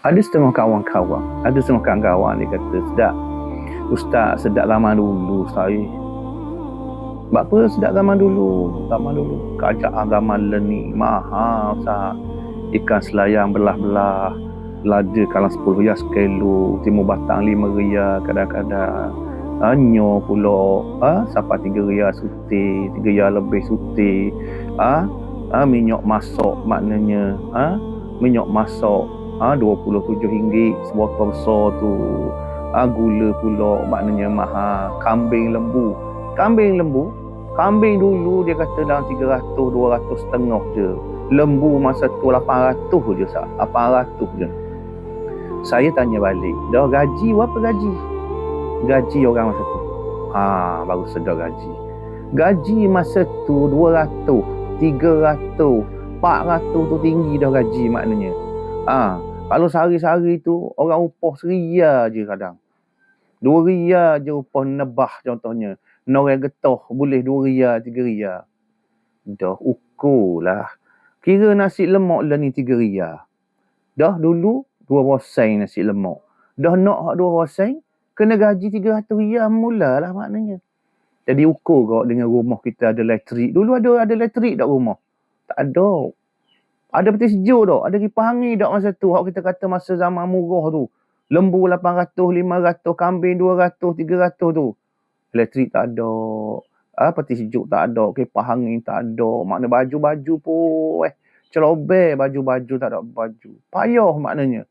Ada setengah kawan-kawan, ada setengah kawan-kawan dia kata, Ustaz, sedap zaman dulu saya. Sebab apa sedap zaman dulu? Kerajaan zaman ni mahal Ustaz. Ikan selayang belah-belah, lada kalau 10 riyal sekilo, timun batang 5 riyal kadang-kadang. Nyo pula sampai 3 riyal suti, 3 riyal lebih suti. Minyak masak maknanya minyak masak RM27 sebotol besar tu. Gula pula maknanya mahal. Kambing dulu dia kata dalam 300, 200 setengah je. Lembu masa tu 800 je sah. 800 je. Saya tanya balik, dah gaji berapa gaji? Gaji orang masa tu. Baru sedar gaji. Gaji masa tu 200, 300, 400 tu tinggi dah gaji maknanya. Kalau sehari-hari tu orang upah RM1 je kadang. RM2 je upah nebah contohnya. Noreng getah boleh RM2, RM3. Dah ukur lah. Kira nasi lemak lah ni RM3. Dah dulu 12 sen nasi lemak. Dah nak 12 sen, kena gaji RM300 mulalah maknanya. Jadi ukur kau dengan rumah kita ada elektrik. Dulu ada elektrik tak rumah? Tak ada. Ada peti sejuk tak? Ada kipas angin tak masa tu? Hak kita kata masa zaman murah tu. Lembu 800, 500, kambing 200, 300 tu. Elektrik tak ada. Peti sejuk tak ada. Kipas angin tak ada. Makna baju-baju pun celobeh baju-baju tak ada baju. Payah maknanya.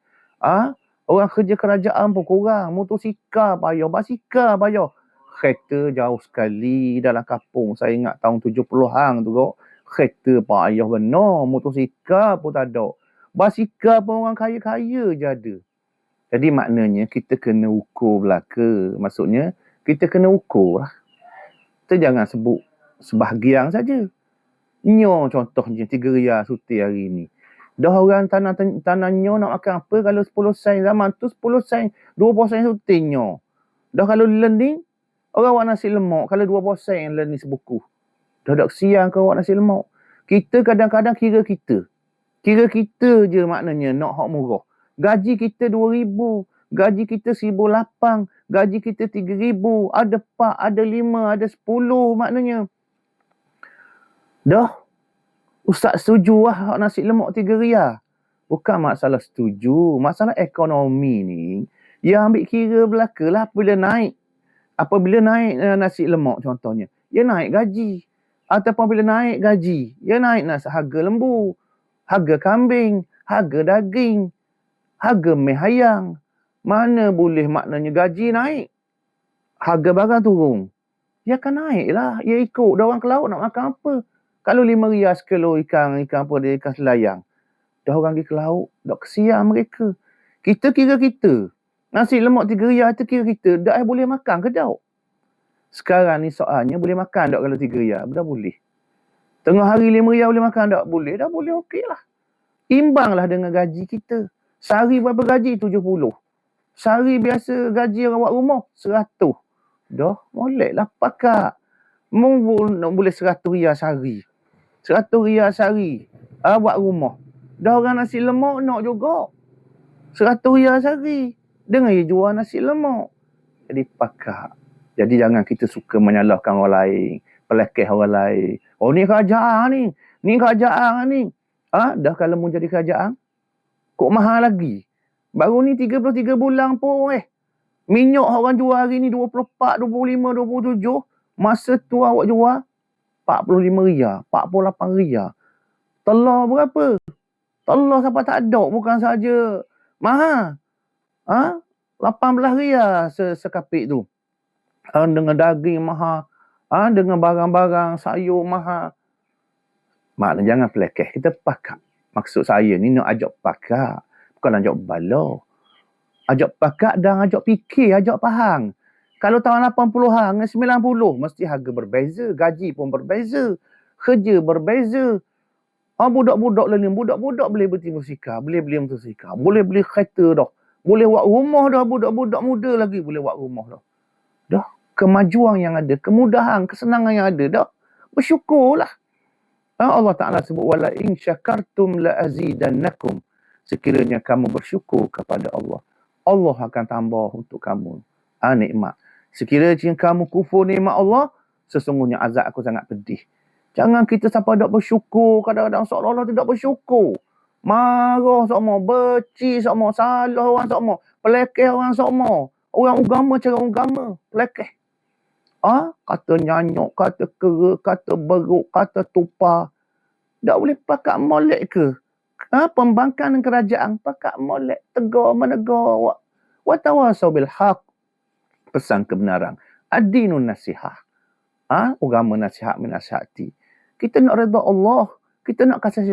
Orang kerja kerajaan pun kurang. Motosikal payah. Basikal payah. Kereta jauh sekali dalam kampung. Saya ingat tahun 70-an tu kok. Kereta payah benar. Motosikal pun tak ada. Basikal pun orang kaya-kaya je ada. Jadi maknanya kita kena ukur belaka. Maksudnya kita kena ukur lah. Kita jangan sebut sebahagian saja. Nyo contohnya 3 riyal suti hari ni. Dah orang tanah nyo nak makan apa kalau 10 sen zaman tu 10 sen 20 sen suti nyo. Dah kalau learning orang buat nasi lemak kalau 20 sen learning sebuku. Dah tak kesian kau buat nasi lemak. Kita kadang-kadang kira kita je maknanya nak hak murah. Gaji kita 2,000, gaji kita 1,800, gaji kita 3,000, ada 4, ada 5, ada 10 maknanya. Dah, Ustaz setuju lah nasi lemak 3 riyal. Bukan masalah setuju, masalah ekonomi ni, dia ambil kira belaka lah apabila naik nasi lemak contohnya, dia naik gaji. Ataupun bila naik gaji, dia naik harga lembu, harga kambing, harga daging, harga mie ayam. Mana boleh maknanya gaji naik, harga barang turun. Dia akan naik lah. Dia ikut. Dah orang ke laut nak makan apa? Kalau 5 riyal sekilo ikan selayang. Dah orang pergi ke laut, dah kesian mereka. Kita kira kita. Nasi lemak 3 riyal tu kira kita. Dah boleh makan ke tak? Sekarang ni soalnya boleh makan tak kalau 3 riyal? Dah boleh. Tengah hari 5 riyal boleh makan tak? Boleh. Dah boleh okey lah. Imbanglah dengan gaji kita. Sehari berapa gaji? 70. Sehari biasa gaji orang buat rumah 100. Dah molek lah pakak. Boleh 100 riyal sehari. 100 riyal sehari. Buat rumah. Dah orang nasi lemak nak juga. 100 riyal sehari. Dengan dia jual nasi lemak. Jadi pakak. Jadi jangan kita suka menyalahkan orang lain. Pelekeh orang lain. Oh ni kerajaan ni. Ni kerajaan ni. Dah kalau mau jadi kerajaan. Kok mahal lagi. Baru ni 33 bulan pun minyak orang jual hari ni 24, 25, 27. Masa tu awak jual 45 riyal, 48 riyal. Telur berapa? Telur sampai tak ada. Bukan saja mahal. 18 riyal sekapik tu. Dengan daging mahal. Dengan barang-barang sayur mahal. Maknanya jangan pelekeh. Kita pakak. Maksud saya ni nak ajak pakak. Bukan ajak bala. Ajak pakak dan ajak fikir, ajak faham. Kalau tahun 80-an dengan 90, mesti harga berbeza. Gaji pun berbeza. Kerja berbeza. Budak-budak learning. Budak-budak boleh beli motosikal. Boleh beli motosikal. Boleh beli kereta dah. Boleh buat rumah dah. Budak-budak muda lagi boleh buat rumah dah. Dah. Kemajuan yang ada. Kemudahan. Kesenangan yang ada dah. Bersyukurlah. Allah Ta'ala sebut. Wala in syakartum la azidannakum. sekiranya kamu bersyukur kepada Allah, Allah akan tambah untuk kamu nikmat. Sekiranya kamu kufur nikmat Allah, sesungguhnya azab aku sangat pedih. Jangan kita sampai tak bersyukur. Kadang-kadang seolah-olah tidak bersyukur. Marah semua, benci semua, salah orang semua, pelekeh orang semua. Orang agama cara agama, pelekeh. Kata nyanyuk, kata kera, kata beruk, kata tupa. Tak boleh pakat molek ke? Pembangkang kerajaan, pakat molek, tegur, menegur. Watawasau bil haq. Pesan kebenaran. Ad-dinun nasihah. Agama nasihat menasihati. Kita nak redha Allah. Kita nak kasih